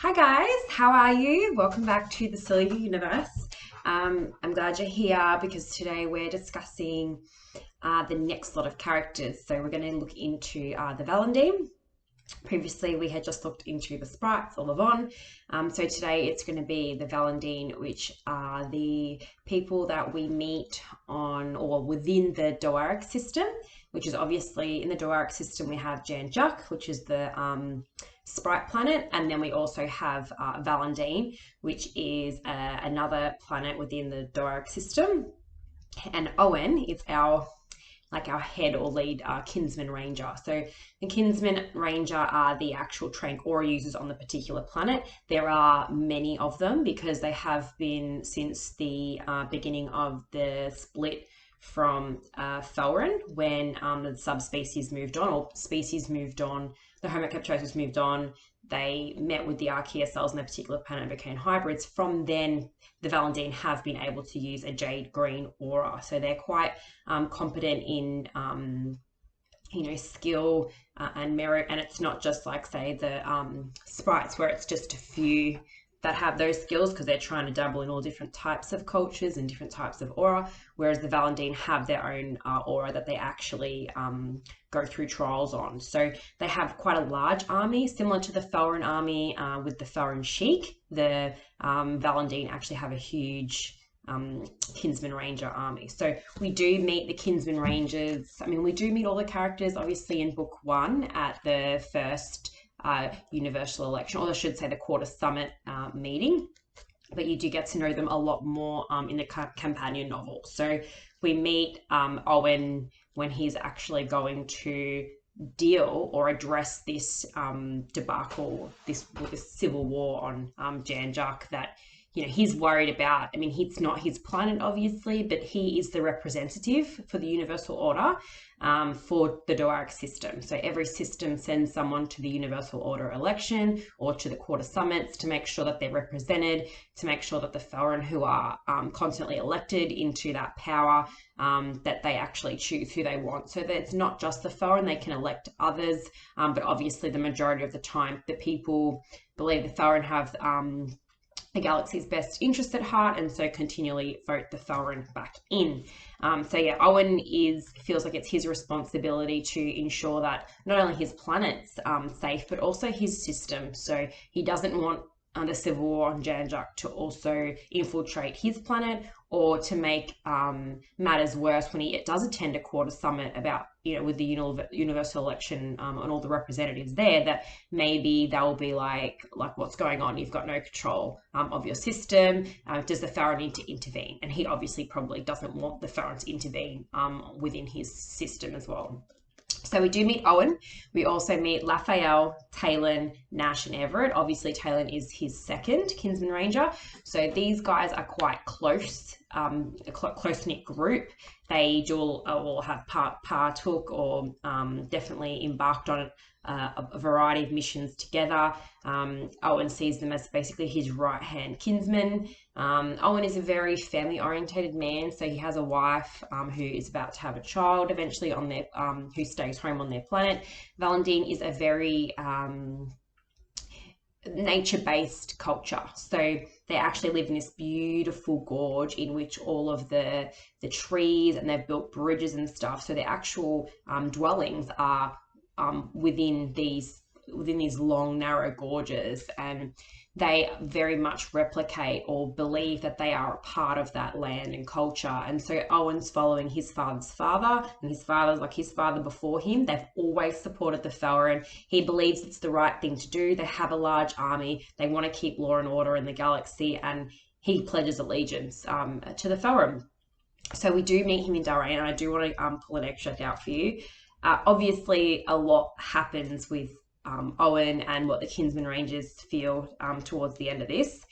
Hi guys, how are you? Welcome back to the Siliou universe. I'm glad you're here because today we're discussing the next lot of characters. So we're going to look into the Valendean. Previously, we had just looked into the sprites or the Von. So today it's going to be the Valendean, which are the people that we meet on or within the Doaric system, which is obviously in the Doaric system we have Jan-Juc, which is the sprite planet, and then we also have Valendean, which is another planet within the Doaric system. And Owen is our head or lead Kinsmen Ranger. So the Kinsmen Ranger are the actual Trank aura users on the particular planet. There are many of them because they have been since the beginning of the split from Felrin, when the subspecies moved on, or species moved on, the Homo captosus moved on, they met with the archaea cells on their particular planet and became hybrids. From then, the Valendean have been able to use a jade green aura. So they're quite competent in, skill and merit. And it's not just like, say, the sprites where it's just a few that have those skills because they're trying to dabble in all different types of cultures and different types of aura, whereas the Valendean have their own aura that they actually go through trials on. So they have quite a large army, similar to the Felrin army with the Felrin Sheik. The Valendean actually have a huge Kinsmen Ranger army. So we do meet the Kinsmen Rangers. I mean, we do meet all the characters, obviously, in book one at the first universal election, or I should say the quarter summit meeting, but you do get to know them a lot more in the companion novel. So we meet Owen when he's actually going to deal or address this debacle, this civil war on Jan-Juc that he's worried about. I mean, it's not his planet, obviously, but he is the representative for the Universal Order for the Doaric system. So every system sends someone to the Universal Order election or to the quarter summits to make sure that they're represented, to make sure that the Felrin who are constantly elected into that power, that they actually choose who they want. So that it's not just the Felrin, they can elect others, but obviously the majority of the time the people believe the Felrin have the galaxy's best interest at heart, and so continually vote the Felrin back in. So yeah, Owen feels like it's his responsibility to ensure that not only his planet's safe, but also his system. So he doesn't want the civil war on Jan-Juc to also infiltrate his planet, or to make matters worse when he does attend a quarter summit about, with the universal election and all the representatives there, that maybe they'll be like what's going on? You've got no control of your system. Does the Felrin need to intervene? And he obviously probably doesn't want the Felrin to intervene within his system as well. So we do meet Owen. We also meet Raphael, Talon, Nash, and Everett. Obviously, Talon is his second Kinsman Ranger. So these guys are quite close, a close-knit group. They all have partook or definitely embarked on a variety of missions together. Owen sees them as basically his right-hand kinsman. Owen is a very family-orientated man, so he has a wife who is about to have a child eventually on their, who stays home on their planet. Valendean is a very nature-based culture, so they actually live in this beautiful gorge in which all of the trees, and they've built bridges and stuff. So the actual dwellings are within these long narrow gorges, and they very much replicate or believe that they are a part of that land and culture. And so Owen's following his father's father, and his father's like his father before him. They've always supported the Felrin. He believes it's the right thing to do. They have a large army. They want to keep law and order in the galaxy, and he pledges allegiance to the Felrin. So we do meet him in Darien, and I do want to pull an extract out for you. Obviously, a lot happens with Owen and what the Kinsmen Rangers feel towards the end of this.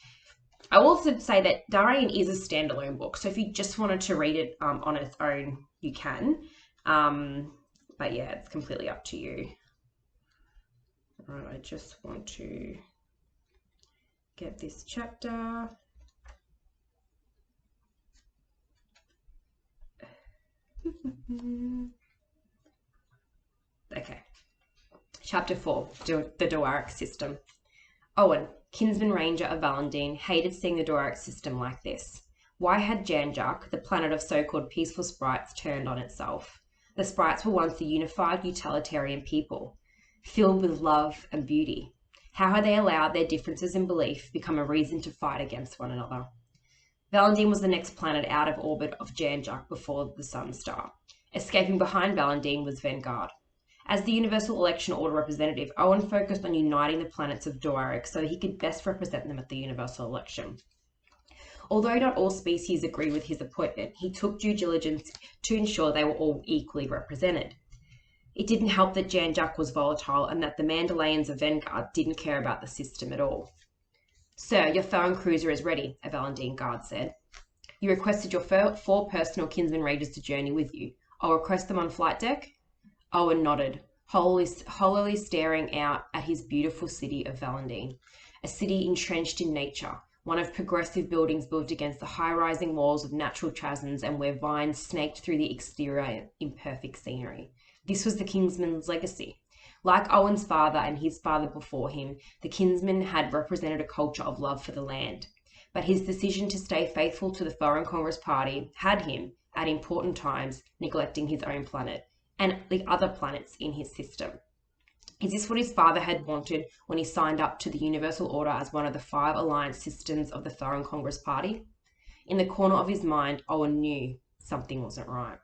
I will also say that Darien is a standalone book, so if you just wanted to read it on its own, you can. But yeah, it's completely up to you. All right, I just want to get this chapter. Okay. Chapter 4, the Doaric system. Owen, Kinsmen Ranger of Valendean, hated seeing the Doric system like this. Why had Janjak, the planet of so-called peaceful sprites, turned on itself? The sprites were once a unified, utilitarian people, filled with love and beauty. How had they allowed their differences in belief become a reason to fight against one another? Valendean was the next planet out of orbit of Janjak before the Sun Star. Escaping behind Valendean was Vanguard. As the Universal Election Order representative, Owen focused on uniting the planets of Doric so that he could best represent them at the Universal Election. Although not all species agreed with his appointment, he took due diligence to ensure they were all equally represented. It didn't help that Janjak was volatile and that the Mandalayans of Vanguard didn't care about the system at all. Sir, your Thorin cruiser is ready, a Valendean guard said. You requested your 4 personal Kinsmen Rangers to journey with you. I'll request them on flight deck? Owen nodded, holily staring out at his beautiful city of Valendean, a city entrenched in nature, one of progressive buildings built against the high-rising walls of natural chasms and where vines snaked through the exterior imperfect scenery. This was the Kinsmen's legacy. Like Owen's father and his father before him, the Kinsmen had represented a culture of love for the land. But his decision to stay faithful to the Thorin Congress Party had him, at important times, neglecting his own planet and the other planets in his system. Is this what his father had wanted when he signed up to the Universal Order as one of the 5 alliance systems of the Thorin Congress Party? In the corner of his mind, Owen knew something wasn't right.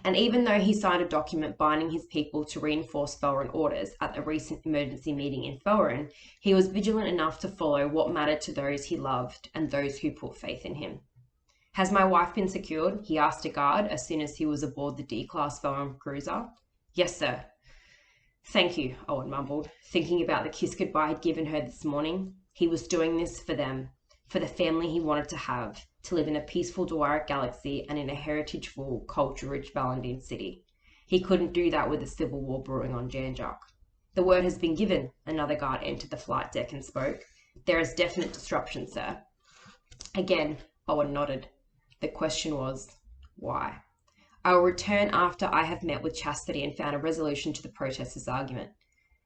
And even though he signed a document binding his people to reinforce Thorin orders at a recent emergency meeting in Thorin, he was vigilant enough to follow what mattered to those he loved and those who put faith in him. Has my wife been secured? He asked a guard as soon as he was aboard the D-class Thorin cruiser. Yes, sir. Thank you, Owen mumbled, thinking about the kiss goodbye he'd given her this morning. He was doing this for them, for the family he wanted to have, to live in a peaceful Doric galaxy and in a heritage-full, culture-rich Valendean city. He couldn't do that with a civil war brewing on Janjak. The word has been given, another guard entered the flight deck and spoke. There is definite disruption, sir. Again, Owen nodded. The question was, why? I will return after I have met with Chastity and found a resolution to the protesters' argument.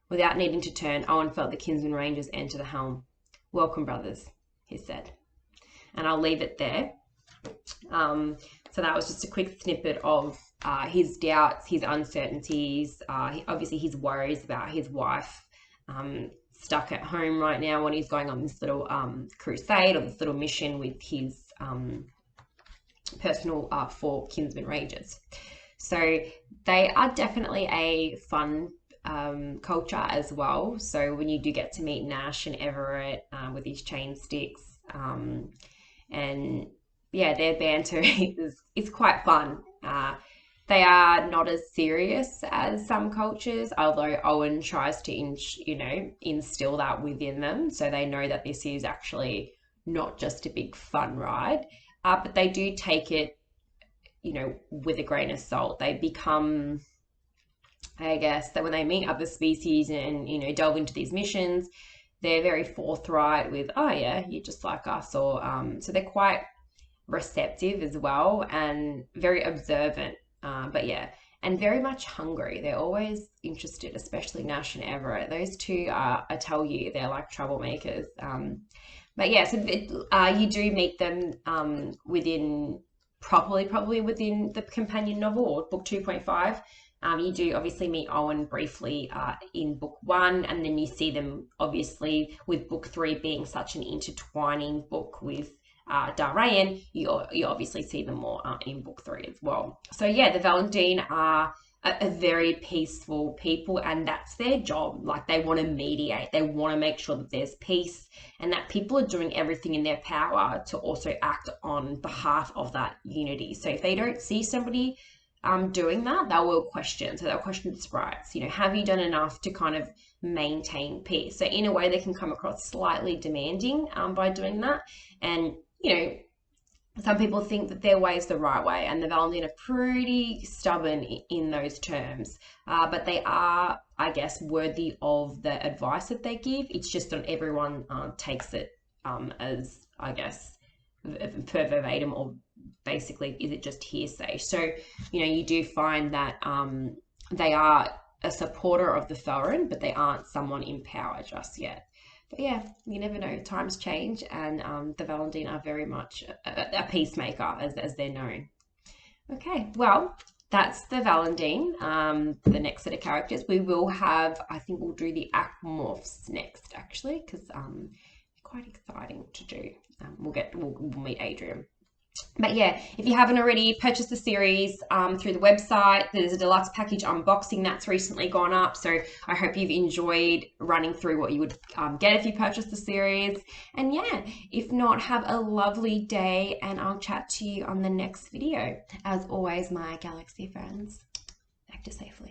Without needing to turn, Owen felt the Kinsmen Rangers enter the helm. Welcome, brothers, he said. And I'll leave it there. So that was just a quick snippet of his doubts, his uncertainties, obviously his worries about his wife stuck at home right now when he's going on this little crusade or this little mission with his personal 4 Kinsmen Rangers. So they are definitely a fun culture as well. So when you do get to meet Nash and Everett with his chain sticks, and yeah, their banter is quite fun. They are not as serious as some cultures, although Owen tries to instill that within them, so they know that this is actually not just a big fun ride. But they do take it, with a grain of salt. They become, I guess, that when they meet other species and, delve into these missions, they're very forthright with, oh yeah, you're just like us, or, so they're quite receptive as well and very observant, but yeah, and very much hungry. They're always interested, especially Nash and Everett. Those two are, I tell you, they're like troublemakers. But yeah, so you do meet them within, probably within the companion novel or book 2.5. You do obviously meet Owen briefly in book 1, and then you see them obviously with book 3 being such an intertwining book with Darayan. You obviously see them more in book 3 as well. So yeah, the Valendean are a very peaceful people, and that's their job. Like, they want to mediate, they want to make sure that there's peace and that people are doing everything in their power to also act on behalf of that unity. So if they don't see somebody doing that, they will question. So they'll question the sprites, have you done enough to kind of maintain peace? So in a way, they can come across slightly demanding by doing that. And some people think that their way is the right way, and the Valendean are pretty stubborn in those terms. But they are, I guess, worthy of the advice that they give. It's just not everyone takes it as, I guess, per verbatim, or basically, is it just hearsay? So, you do find that they are a supporter of the Thorin, but they aren't someone in power just yet. But yeah, you never know. Times change, and the Valendean are very much a peacemaker, as they're known. Okay, well, that's the Valendean. The next set of characters we will have, I think we'll do the Aquamorphs next, actually, because quite exciting to do. We'll meet Adrian. But yeah, if you haven't already, purchased the series through the website. There's a deluxe package unboxing that's recently gone up. So I hope you've enjoyed running through what you would get if you purchased the series. And yeah, if not, have a lovely day, and I'll chat to you on the next video. As always, my galaxy friends, act safely.